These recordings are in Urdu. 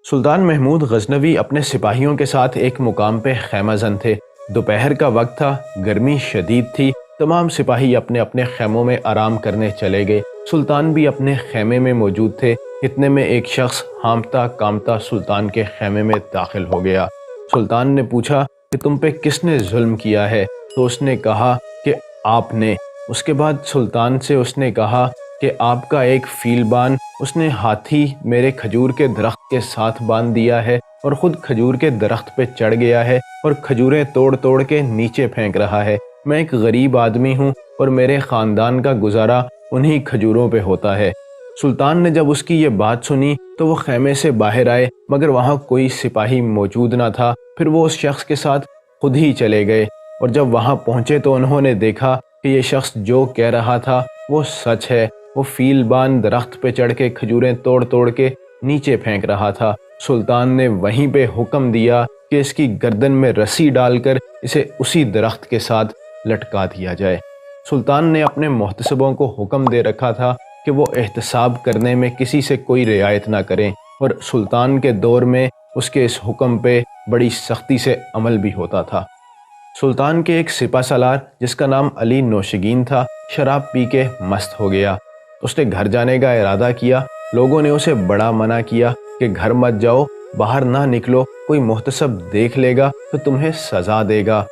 سلطان محمود غزنوی اپنے سپاہیوں کے ساتھ ایک مقام پہ خیمہ زن تھے۔ دوپہر کا وقت تھا، گرمی شدید تھی، تمام سپاہی اپنے اپنے خیموں میں آرام کرنے چلے گئے۔ سلطان بھی اپنے خیمے میں موجود تھے۔ اتنے میں ایک شخص ہامتا کامتا سلطان کے خیمے میں داخل ہو گیا۔ سلطان نے پوچھا کہ تم پہ کس نے ظلم کیا ہے؟ تو اس نے کہا کہ آپ نے۔ اس کے بعد سلطان سے اس نے کہا کہ آپ کا ایک فیلبان اس نے ہاتھی میرے کھجور کے درخت کے ساتھ باندھ دیا ہے اور خود کھجور کے درخت پہ چڑھ گیا ہے اور کھجوریں توڑ توڑ کے نیچے پھینک رہا ہے۔ میں ایک غریب آدمی ہوں اور میرے خاندان کا گزارا انہی کھجوروں پہ ہوتا ہے۔ سلطان نے جب اس کی یہ بات سنی تو وہ خیمے سے باہر آئے، مگر وہاں کوئی سپاہی موجود نہ تھا۔ پھر وہ اس شخص کے ساتھ خود ہی چلے گئے اور جب وہاں پہنچے تو انہوں نے دیکھا کہ یہ شخص جو کہہ رہا تھا وہ سچ ہے۔ وہ فیلبان درخت پہ چڑھ کے کھجوریں توڑ توڑ کے نیچے پھینک رہا تھا۔ سلطان نے وہیں پہ حکم دیا کہ اس کی گردن میں رسی ڈال کر اسے اسی درخت کے ساتھ لٹکا دیا جائے۔ سلطان نے اپنے محتسبوں کو حکم دے رکھا تھا کہ وہ احتساب کرنے میں کسی سے کوئی رعایت نہ کریں، اور سلطان کے دور میں اس کے اس حکم پہ بڑی سختی سے عمل بھی ہوتا تھا۔ سلطان کے ایک سپہ سالار جس کا نام علی نوشگین تھا، شراب پی کے مست ہو گیا۔ اس نے گھر جانے کا ارادہ کیا۔ لوگوں نے اسے بڑا منع کیا کہ گھر مت جاؤ، باہر نہ نکلو، کوئی محتسب دیکھ لے گا تو تمہیں سزا دے گا،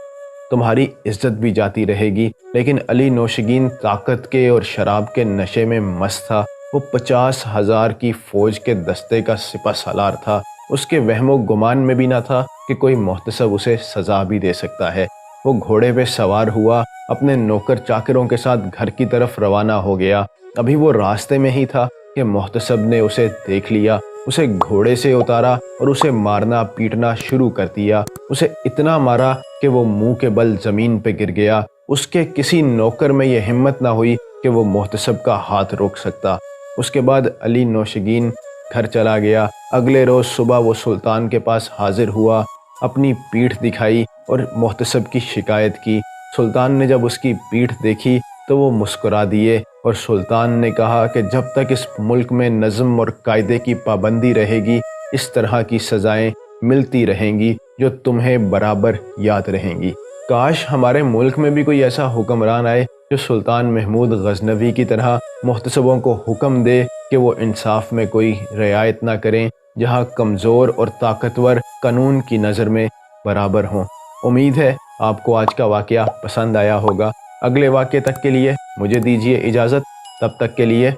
تمہاری عزت بھی جاتی رہے گی۔ لیکن علی نوشگین طاقت کے اور شراب کے نشے میں مست تھا۔ وہ 50,000 کی فوج کے دستے کا سپہ سالار تھا۔ اس کے وہم و گمان میں بھی نہ تھا کہ کوئی محتسب اسے سزا بھی دے سکتا ہے۔ وہ گھوڑے پہ سوار ہوا، اپنے نوکر چاکروں کے ساتھ گھر کی طرف روانہ ہو گیا۔ ابھی وہ راستے میں ہی تھا کہ محتسب نے اسے دیکھ لیا، اسے گھوڑے سے اتارا اور اسے مارنا پیٹنا شروع کر دیا۔ اسے اتنا مارا کہ وہ منہ کے بل زمین پہ گر گیا۔ اس کے کسی نوکر میں یہ ہمت نہ ہوئی کہ وہ محتسب کا ہاتھ روک سکتا۔ اس کے بعد علی نوشگین گھر چلا گیا۔ اگلے روز صبح وہ سلطان کے پاس حاضر ہوا، اپنی پیٹھ دکھائی اور محتسب کی شکایت کی۔ سلطان نے جب اس کی پیٹھ دیکھی تو وہ مسکرا دیے اور سلطان نے کہا کہ جب تک اس ملک میں نظم اور قاعدے کی پابندی رہے گی، اس طرح کی سزائیں ملتی رہیں گی جو تمہیں برابر یاد رہیں گی۔ کاش ہمارے ملک میں بھی کوئی ایسا حکمران آئے جو سلطان محمود غزنوی کی طرح محتسبوں کو حکم دے کہ وہ انصاف میں کوئی رعایت نہ کریں، جہاں کمزور اور طاقتور قانون کی نظر میں برابر ہوں۔ امید ہے آپ کو آج کا واقعہ پسند آیا ہوگا۔ اگلے واقعے تک کے لیے مجھے دیجیے اجازت، تب تک کے لیے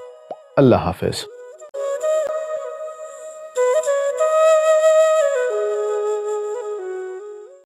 اللہ حافظ۔